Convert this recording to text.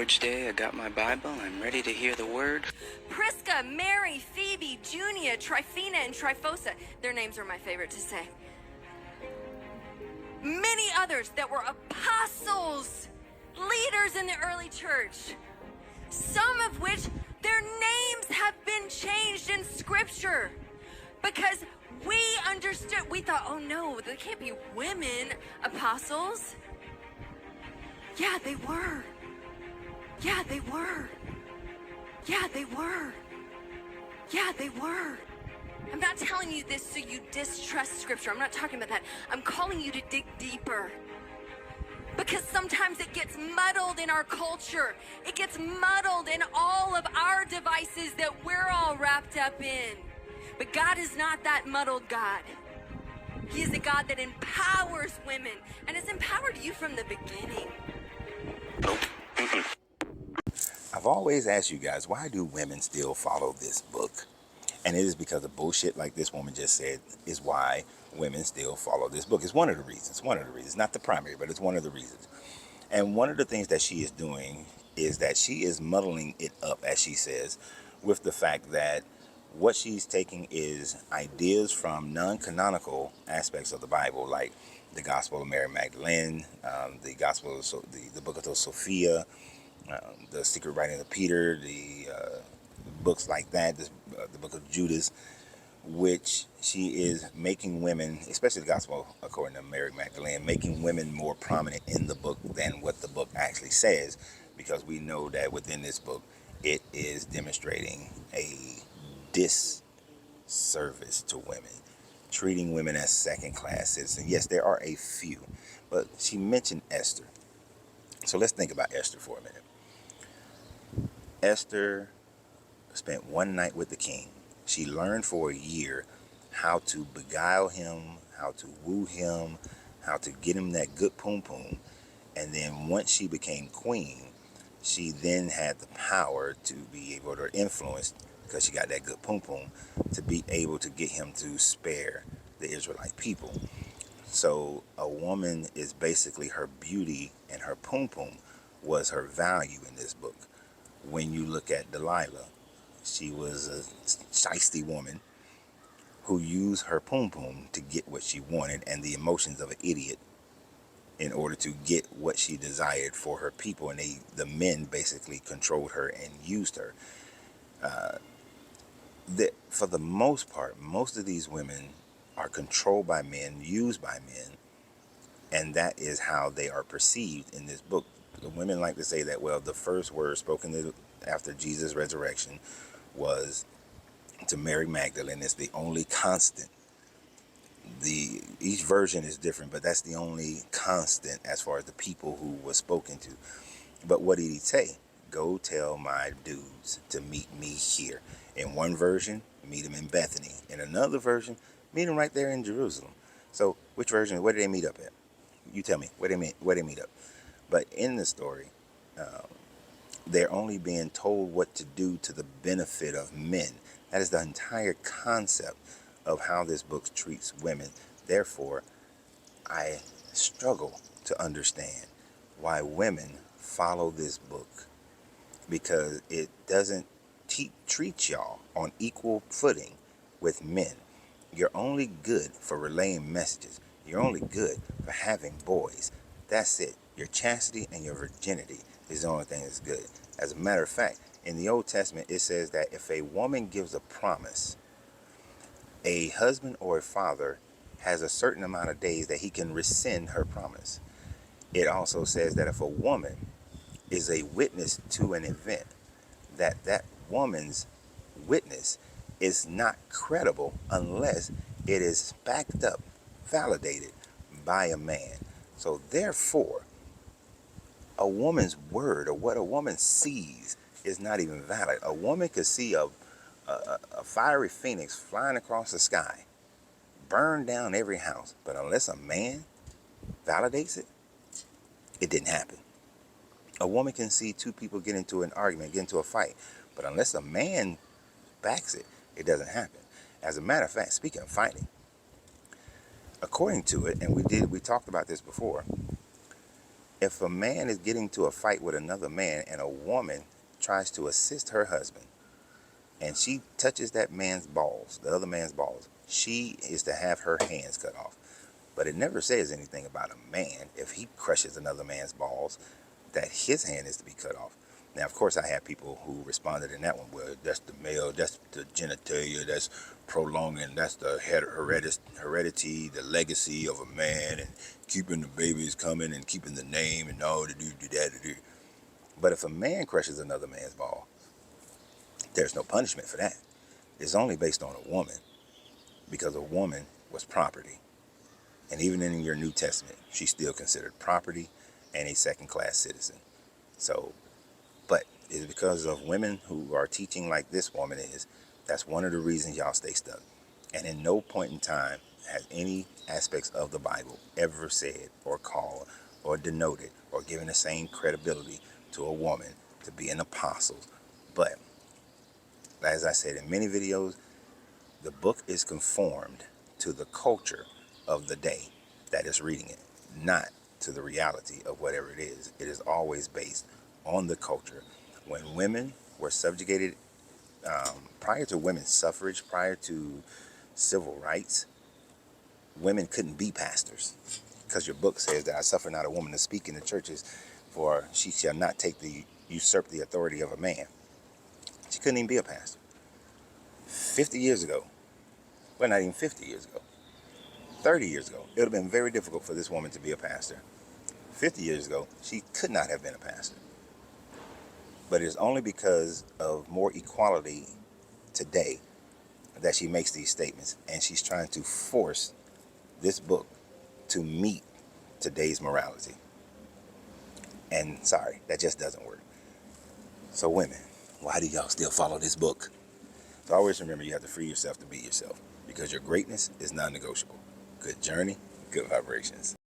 Lord's Day. I got my Bible. I'm ready to hear the word. Prisca, Mary, Phoebe, Junia, Tryphena, and Tryphosa. Their names are my favorite to say. Many others that were apostles, leaders in the early church. Some of which their names have been changed in Scripture because we understood. We thought, oh no, there can't be women apostles. Yeah, they were. Yeah, they were. Yeah, they were. Yeah, they were. I'm not telling you this so you distrust Scripture. I'm not talking about that. I'm calling you to dig deeper. Because sometimes it gets muddled in our culture. It gets muddled in all of our devices that we're all wrapped up in. But God is not that muddled God. He is a God that empowers women and has empowered you from the beginning. I've always asked you guys, why do women still follow this book? And it is because of bullshit like this woman just said is why women still follow this book. It's one of the reasons. One of the reasons. Not the primary, but it's one of the reasons. And one of the things that she is doing is that she is muddling it up, as she says, with the fact that what she's taking is ideas from non-canonical aspects of the Bible, like the Gospel of Mary Magdalene, the Gospel of the Book of Sophia, the Secret Writing of Peter, the books like that, the Book of Judas, which she is making women, especially the Gospel according to Mary Magdalene, making women more prominent in the book than what the book actually says, because we know that within this book it is demonstrating a disservice to women, treating women as second-class citizens. Yes, there are a few, but she mentioned Esther. So let's think about Esther for a minute. Esther spent one night with the king. She learned for a year how to beguile him, how to woo him, how to get him that good poom poom. And then once she became queen, she then had the power to be able to influence, because she got that good poom poom, to be able to get him to spare the Israelite people. So a woman is basically, her beauty and her poom poom was her value in this book. When you look at Delilah, she was a shiesty woman who used her poom poom to get what she wanted and the emotions of an idiot in order to get what she desired for her people. And the men basically controlled her and used her. For the most part, most of these women are controlled by men, used by men, and that is how they are perceived in this book. The women like to say that, well, the first word spoken after Jesus' resurrection was to Mary Magdalene. It's the only constant. Each version is different, but that's the only constant as far as the people who was spoken to. But what did he say? Go tell my dudes to meet me here. In one version, meet them in Bethany. In another version, meet them right there in Jerusalem. So which version, where did they meet up at? You tell me, where they meet up? But in the story, they're only being told what to do to the benefit of men. That is the entire concept of how this book treats women. Therefore, I struggle to understand why women follow this book, because it doesn't treat y'all on equal footing with men. You're only good for relaying messages. You're only good for having boys. That's it. Your chastity and your virginity is the only thing that's good. As a matter of fact, in the Old Testament, it says that if a woman gives a promise, a husband or a father has a certain amount of days that he can rescind her promise. It also says that if a woman is a witness to an event, that woman's witness is not credible unless it is backed up, validated by a man. So therefore, a woman's word, or what a woman sees, is not even valid. A woman could see a fiery phoenix flying across the sky, burn down every house, but unless a man validates it, it didn't happen. A woman can see two people get into an argument, get into a fight, but unless a man backs it, it doesn't happen. As a matter of fact, speaking of fighting, according to it, and we talked about this before, If a man is getting to a fight with another man and a woman tries to assist her husband and she touches that man's balls, the other man's balls, she is to have her hands cut off. But it never says anything about a man, if he crushes another man's balls, that his hand is to be cut off. Now, of course, I have people who responded in that one, well, that's the male, that's the genitalia, that's prolonging, that's the heredity, the legacy of a man, and keeping the babies coming and keeping the name and all to do that to do. But if a man crushes another man's ball, there's no punishment for that. It's only based on a woman, because a woman was property. And even in your New Testament, she's still considered property and a second-class citizen. So, but it's because of women who are teaching like this woman is. That's one of the reasons y'all stay stuck. And in no point in time has any aspects of the Bible ever said or called or denoted or given the same credibility to a woman to be an apostle. But as I said in many videos, the book is conformed to the culture of the day that is reading it, not to the reality of whatever it is. It is always based on the culture. When women were subjugated, prior to women's suffrage, prior to civil rights, women couldn't be pastors, because your book says that I suffer not a woman to speak in the churches, for she shall not usurp the authority of a man. She couldn't even be a pastor. 50 years ago, well, not even 50 years ago, 30 years ago, it would have been very difficult for this woman to be a pastor. 50 years ago, she could not have been a pastor. But it is only because of more equality today that she makes these statements, and she's trying to force this book to meet today's morality. And sorry, that just doesn't work. So women, why do y'all still follow this book? So always remember, you have to free yourself to be yourself, because your greatness is non-negotiable. Good journey, good vibrations.